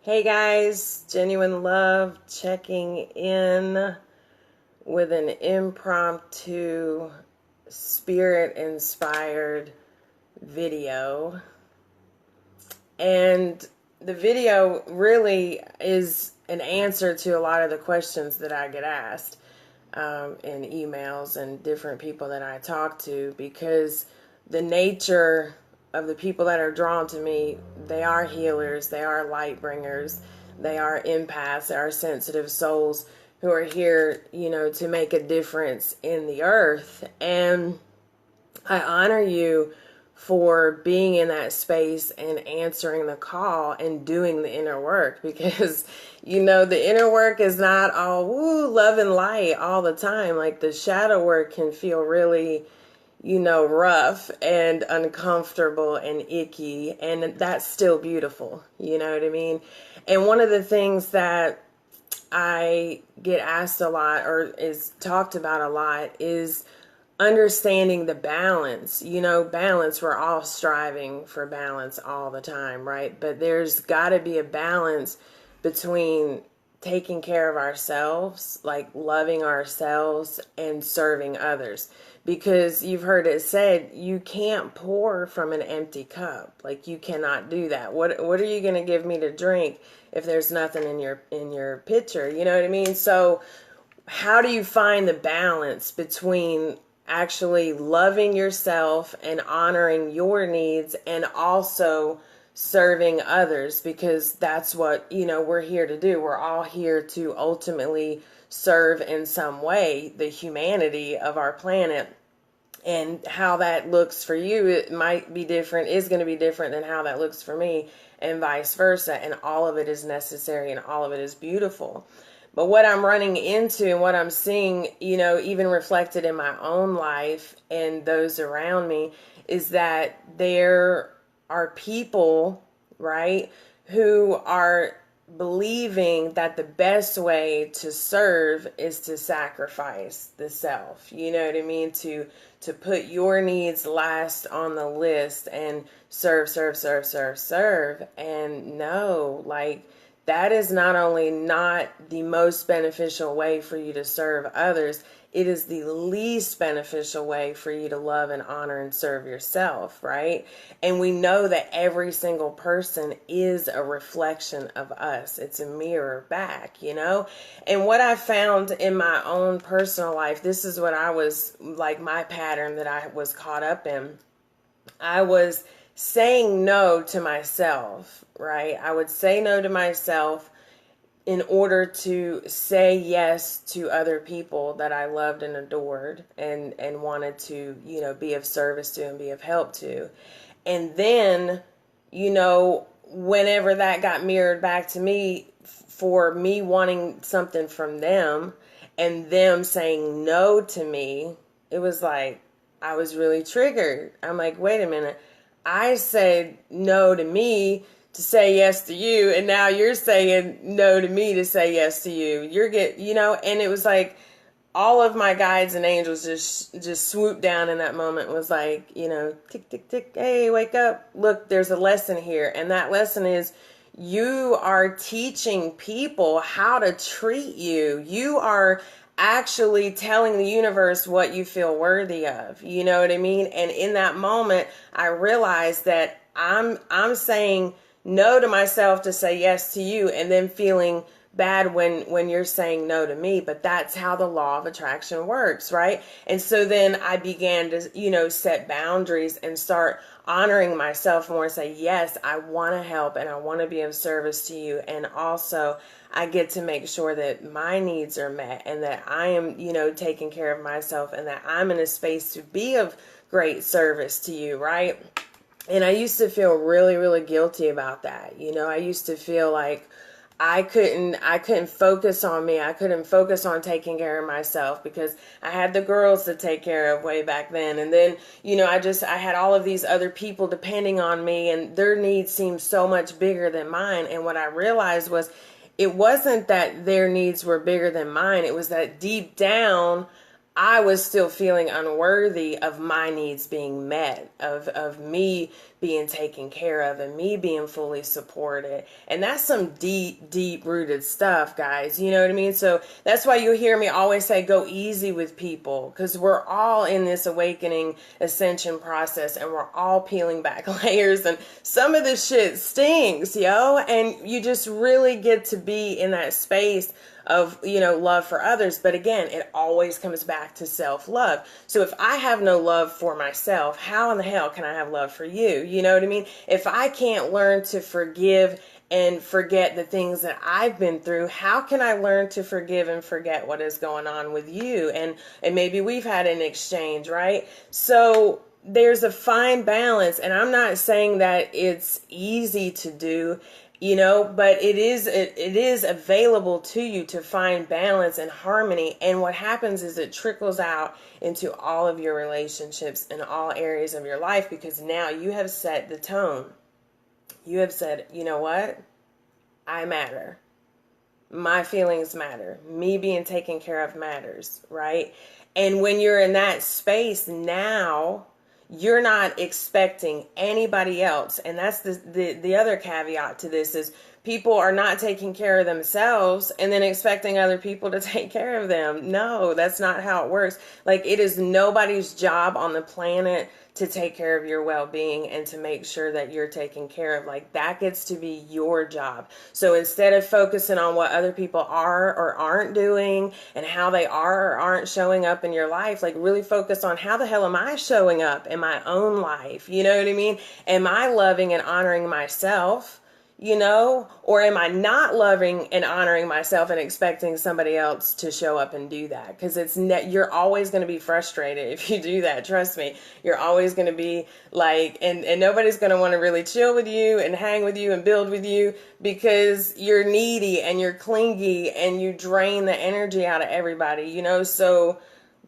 Hey guys, Jennuine Love checking in with an impromptu spirit inspired video. And the video really is an answer to a lot of the questions that I get asked in emails and different people that I talk to, because the nature of the people that are drawn to me, they are healers, they are light bringers, they are empaths, they are sensitive souls who are here, to make a difference in the earth. And I honor you for being in that space and answering the call and doing the inner work, because the inner work is not all woo love and light all the time. Like, the shadow work can feel really rough and uncomfortable and icky, and that's still beautiful. You know what I mean? And one of the things that I get asked a lot, or is talked about a lot, is understanding the balance. Balance, we're all striving for balance all the time, right? But there's got to be a balance between taking care of ourselves, like loving ourselves, and serving others. Because you've heard it said, you can't pour from an empty cup. Like, you cannot do that. What are you going to give me to drink if there's nothing in your pitcher? You know what I mean? So how do you find the balance between actually loving yourself and honoring your needs, and also serving others? Because that's what, we're here to do. We're all here to ultimately serve in some way the humanity of our planet. And how that looks for you, it might be different, is going to be different than how that looks for me, and vice versa. And all of it is necessary, and all of it is beautiful. But what I'm running into and what I'm seeing, even reflected in my own life and those around me, is that there are people, right, who are believing that the best way to serve is to sacrifice the self. You know what I mean? To put your needs last on the list and serve. And no, like, that is not only not the most beneficial way for you to serve others, it is the least beneficial way for you to love and honor and serve yourself, right? And we know that every single person is a reflection of us. It's a mirror back, And what I found in my own personal life, this is what I was, like, my pattern that I was caught up in. I was saying no to myself, right? I would say no to myself in order to say yes to other people that I loved and adored and wanted to, be of service to and be of help to. And then, whenever that got mirrored back to me, for me wanting something from them and them saying no to me, it was like, I was really triggered. I'm like, wait a minute. I said no to me to say yes to you, and now you're saying no to me to say yes to you. And it was like all of my guides and angels just swooped down in that moment. Was like, tick, tick, tick, hey, wake up. Look, there's a lesson here. And that lesson is, you are teaching people how to treat you. You are actually telling the universe what you feel worthy of. You know what I mean? And in that moment, I realized that I'm saying no to myself to say yes to you, and then feeling bad when you're saying no to me. But that's how the law of attraction works, right? And so then I began to, set boundaries and start honoring myself more, say, yes, I want to help and I want to be of service to you. And also I get to make sure that my needs are met, and that I am, taking care of myself, and that I'm in a space to be of great service to you, right? And I used to feel really, really guilty about that. I used to feel like I couldn't focus on me. I couldn't focus on taking care of myself because I had the girls to take care of way back then. And then, I had all of these other people depending on me, and their needs seemed so much bigger than mine. And what I realized was, it wasn't that their needs were bigger than mine. It was that deep down, I was still feeling unworthy of my needs being met, of me being taken care of and me being fully supported. And that's some deep rooted stuff, guys. You know what I mean? So that's why you'll hear me always say go easy with people, because we're all in this awakening ascension process and we're all peeling back layers, and some of this shit stings, yo. And you just really get to be in that space of, love for others. But again, it always comes back to self-love. So if I have no love for myself, how in the hell can I have love for you? You know what I mean? If I can't learn to forgive and forget the things that I've been through, how can I learn to forgive and forget what is going on with you? And maybe we've had an exchange, right? So there's a fine balance, and I'm not saying that it's easy to do, but it is available to you to find balance and harmony. And what happens is it trickles out into all of your relationships in all areas of your life, because now you have set the tone. You have said, you know what? I matter. My feelings matter. Me being taken care of matters, right? And when you're in that space now, you're not expecting anybody else. And that's the other caveat to this is people are not taking care of themselves and then expecting other people to take care of them. No, that's not how it works. Like, it is nobody's job on the planet to take care of your well-being and to make sure that you're taken care of. Like, that gets to be your job. So instead of focusing on what other people are or aren't doing and how they are or aren't showing up in your life, like, really focus on how the hell am I showing up in my own life? You know what I mean? Am I loving and honoring myself? Or am I not loving and honoring myself and expecting somebody else to show up and do that? Because you're always going to be frustrated if you do that. Trust me, you're always going to be like, and nobody's going to want to really chill with you and hang with you and build with you, because you're needy and you're clingy and you drain the energy out of everybody, so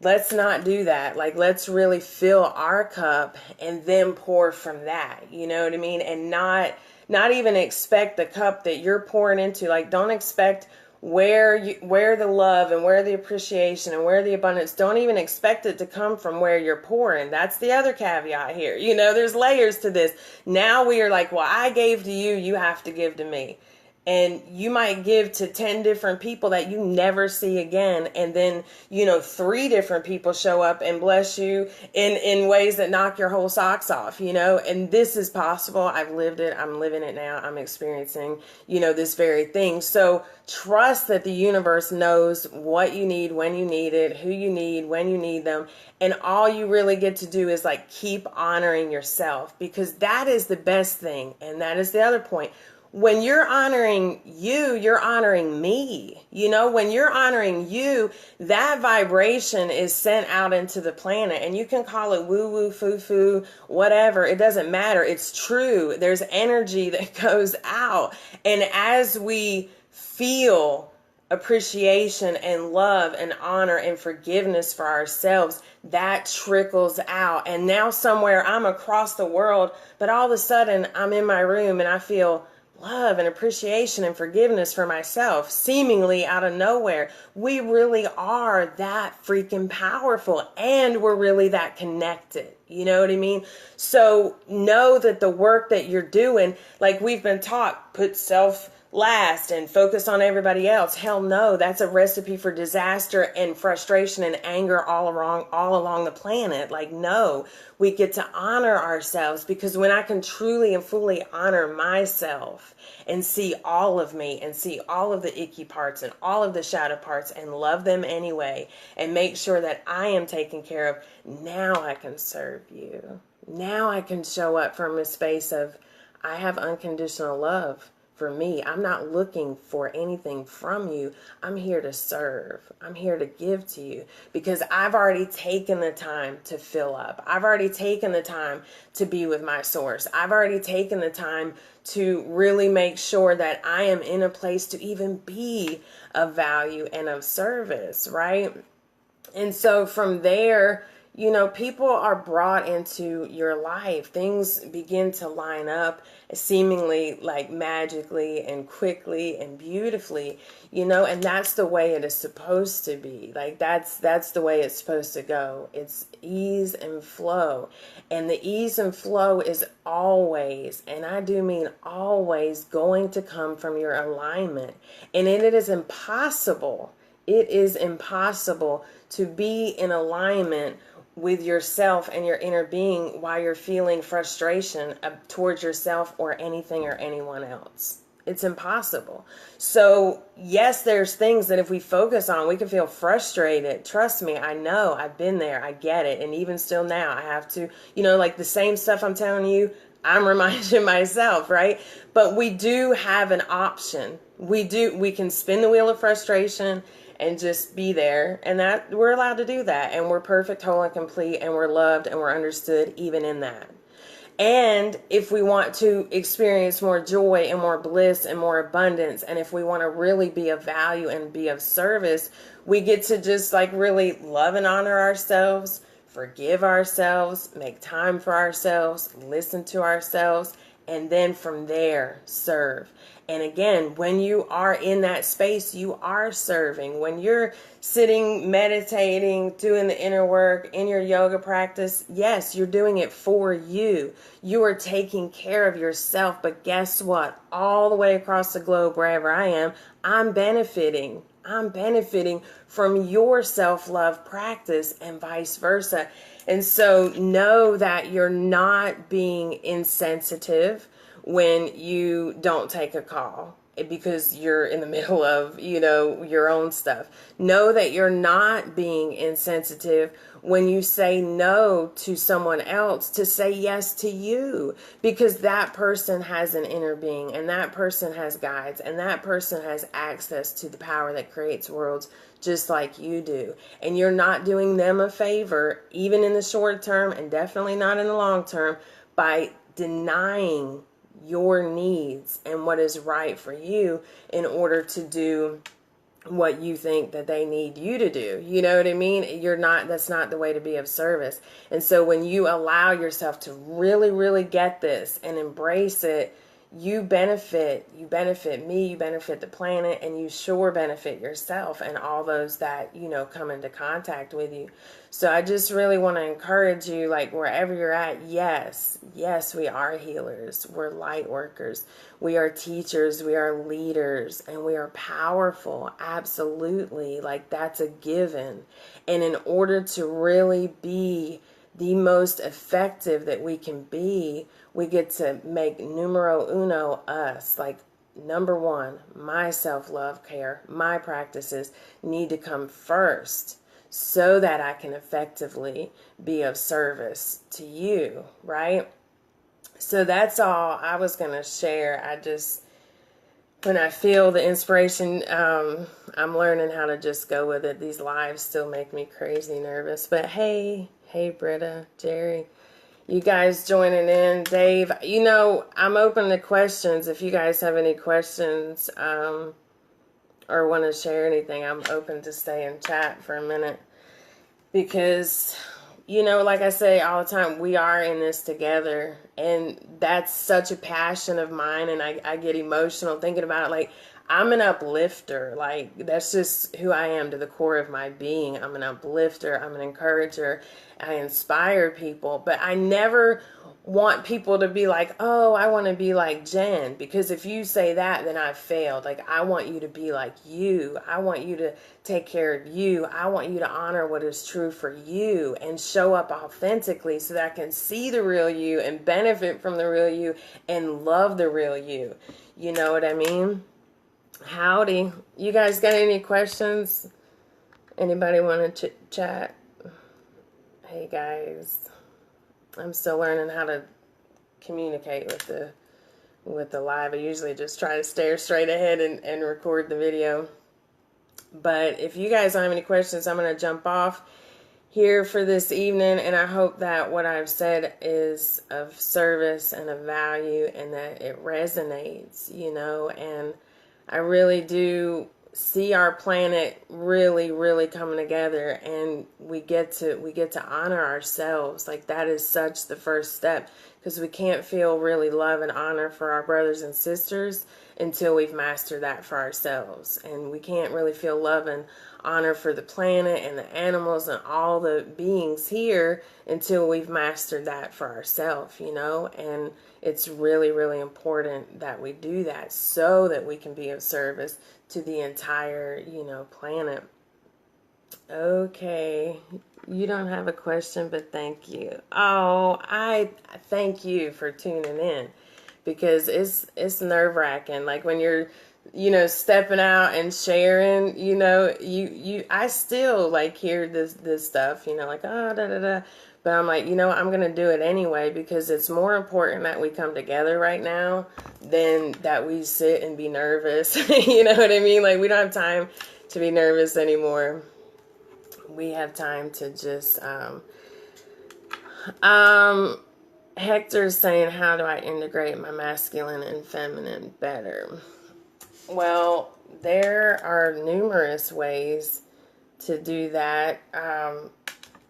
let's not do that. Like, let's really fill our cup and then pour from that, you know what I mean? And not even expect the cup that you're pouring into. Like, don't expect where the love and where the appreciation and where the abundance, don't even expect it to come from where you're pouring. That's the other caveat here. There's layers to this. Now we are like, well, I gave to you, you have to give to me. And you might give to 10 different people that you never see again. And then, 3 different people show up and bless you in ways that knock your whole socks off, and this is possible. I've lived it. I'm living it now. I'm experiencing, this very thing. So trust that the universe knows what you need, when you need it, who you need, when you need them. And all you really get to do is like keep honoring yourself, because that is the best thing. And that is the other point. When you're honoring you, you're honoring me. When you're honoring you, that vibration is sent out into the planet. And you can call it woo-woo, foo-foo, whatever. It doesn't matter. It's true. There's energy that goes out. And as we feel appreciation and love and honor and forgiveness for ourselves, that trickles out. And now somewhere I'm across the world, but all of a sudden I'm in my room and I feel love and appreciation and forgiveness for myself, seemingly out of nowhere. We really are that freaking powerful, and we're really that connected. You know what I mean? So know that the work that you're doing, like we've been taught, put self last and focus on everybody else. Hell no, that's a recipe for disaster and frustration and anger all along the planet. Like, no, we get to honor ourselves, because when I can truly and fully honor myself and see all of me and see all of the icky parts and all of the shadow parts and love them anyway and make sure that I am taken care of, now I can serve you. Now I can show up from a space of, I have unconditional love for me. I'm not looking for anything from you. I'm here to serve. I'm here to give to you, because I've already taken the time to fill up. I've already taken the time to be with my source. I've already taken the time to really make sure that I am in a place to even be of value and of service, right? And so from there, You know, people are brought into your life. Things begin to line up seemingly like magically and quickly and beautifully, you know, and that's the way it is supposed to be. Like that's the way it's supposed to go. It's ease and flow. And the ease and flow is always, and I do mean always, going to come from your alignment. And it is impossible. It is impossible to be in alignment with yourself and your inner being while you're feeling frustration towards yourself or anything or anyone else. It's impossible. So yes, there's things that if we focus on, we can feel frustrated. Trust me, I know, I've been there, I get it. And even still now, I have to, you know, like the same stuff I'm telling you, I'm reminding myself, right? But we do have an option. We can spin the wheel of frustration and just be there, and that we're allowed to do that, and we're perfect, whole, and complete, and we're loved, and we're understood even in that. And if we want to experience more joy and more bliss and more abundance, and if we want to really be of value and be of service, we get to just like really love and honor ourselves, forgive ourselves, make time for ourselves, listen to ourselves, and then from there, serve. And again, when you are in that space, you are serving. When you're sitting, meditating, doing the inner work in your yoga practice, yes, you're doing it for you. You are taking care of yourself. But guess what? All the way across the globe, wherever I am, I'm benefiting. I'm benefiting from your self-love practice and vice versa. And so know that you're not being insensitive when you don't take a call because you're in the middle of, you know, your own stuff. Know that you're not being insensitive when you say no to someone else to say yes to you, because that person has an inner being, and that person has guides, and that person has access to the power that creates worlds just like you do. And you're not doing them a favor, even in the short term, and definitely not in the long term, by denying your needs and what is right for you in order to do what you think that they need you to do. You know what I mean? That's not the way to be of service. And so when you allow yourself to really, really get this and embrace it, you benefit me, you benefit the planet, and you sure benefit yourself and all those that, you know, come into contact with you. So I just really want to encourage you, like wherever you're at, yes, we are healers. We're light workers. We are teachers. We are leaders, and we are powerful. Absolutely. Like that's a given. And in order to really be the most effective that we can be, we get to make numero uno us. Like number one, my self-love care, my practices need to come first so that I can effectively be of service to you, right? So that's all I was going to share. When I feel the inspiration, I'm learning how to just go with it. These lives still make me crazy nervous. But hey, Britta, Jerry, you guys joining in, Dave. You know, I'm open to questions. If you guys have any questions or want to share anything, I'm open to stay and chat for a minute. Because, you know, like I say all the time, we are in this together. And that's such a passion of mine. And I get emotional thinking about it. Like, I'm an uplifter. Like, that's just who I am to the core of my being. I'm an uplifter. I'm an encourager. I inspire people. But I never want people to be like, oh, I want to be like Jen. Because if you say that, then I've failed. Like, I want you to be like you. I want you to take care of you. I want you to honor what is true for you and show up authentically so that I can see the real you and benefit from the real you and love the real you. You know what I mean? Howdy. You guys got any questions? Anybody want to chat? Hey guys, I'm still learning how to communicate with the live. I usually just try to stare straight ahead and record the video. But if you guys don't have any questions, I'm going to jump off here for this evening, and I hope that what I've said is of service and of value and that it resonates, you know, and I really do see our planet really, really coming together, and we get to honor ourselves. Like, that is such the first step, because we can't feel really love and honor for our brothers and sisters until we've mastered that for ourselves. And we can't really feel love and honor for the planet and the animals and all the beings here until we've mastered that for ourselves, you know. And it's really, really important that we do that so that we can be of service to the entire, you know, planet. Okay, you don't have a question, but thank you. Oh, I thank you for tuning in, because it's nerve-wracking. Like, when you're, you know, stepping out and sharing, you know, I still like hear this stuff, you know, like, oh, da da da. But I'm like, you know, I'm going to do it anyway, because it's more important that we come together right now than that we sit and be nervous. You know what I mean? Like, we don't have time to be nervous anymore. We have time to just, Hector's saying, how do I integrate my masculine and feminine better? Well, there are numerous ways to do that.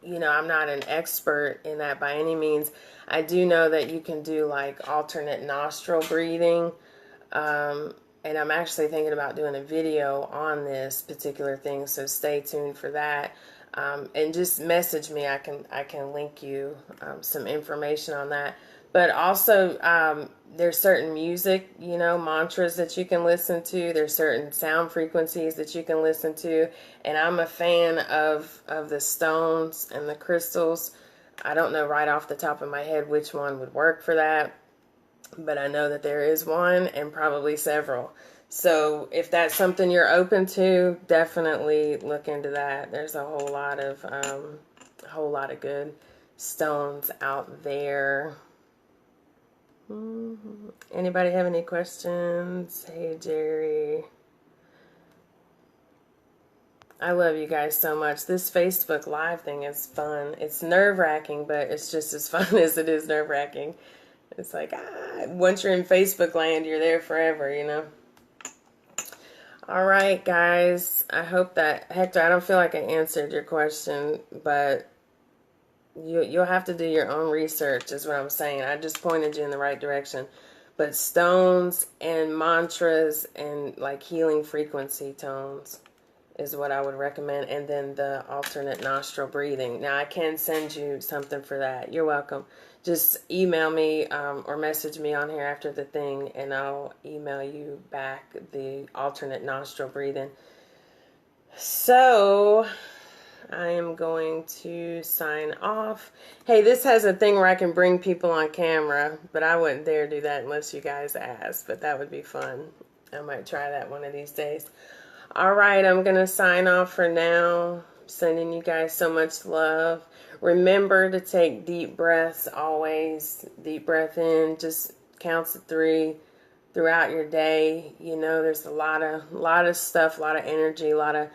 You know, I'm not an expert in that by any means. I do know that you can do like alternate nostril breathing. And I'm actually thinking about doing a video on this particular thing, so stay tuned for that. And just message me. I can link you some information on that. But also, there's certain music, you know, mantras that you can listen to. There's certain sound frequencies that you can listen to. And I'm a fan of the stones and the crystals. I don't know right off the top of my head which one would work for that, but I know that there is one, and probably several. So if that's something you're open to, definitely look into that. There's a whole lot of good stones out there. Anybody have any questions? Hey, Jerry. I love you guys so much. This Facebook Live thing is fun. It's nerve-wracking, but it's just as fun as it is nerve-wracking. It's like, once you're in Facebook land, you're there forever, you know? All right, guys. I hope that, Hector, I don't feel like I answered your question, but you'll have to do your own research, is what I'm saying. I just pointed you in the right direction. But stones and mantras and like healing frequency tones is what I would recommend. And then the alternate nostril breathing. Now, I can send you something for that. You're welcome. Just email me or message me on here after the thing, and I'll email you back the alternate nostril breathing. So I am going to sign off. Hey, this has a thing where I can bring people on camera, but I wouldn't dare do that unless you guys ask, but that would be fun. I might try that one of these days. All right, I'm going to sign off for now. Sending you guys so much love. Remember to take deep breaths always. Deep breath in, just counts to 3 throughout your day. You know, there's a lot of stuff, a lot of energy, a lot of,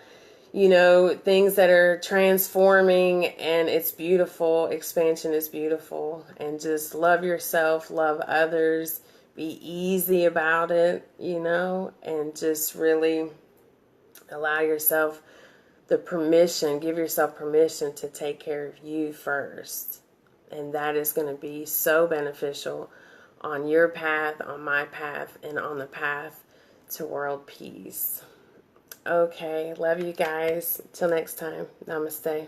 you know, things that are transforming, and it's beautiful. Expansion is beautiful. And just love yourself, love others, be easy about it, you know, and just really allow yourself the permission, give yourself permission to take care of you first. And that is going to be so beneficial on your path, on my path, and on the path to world peace. Okay, love you guys. Till next time. Namaste.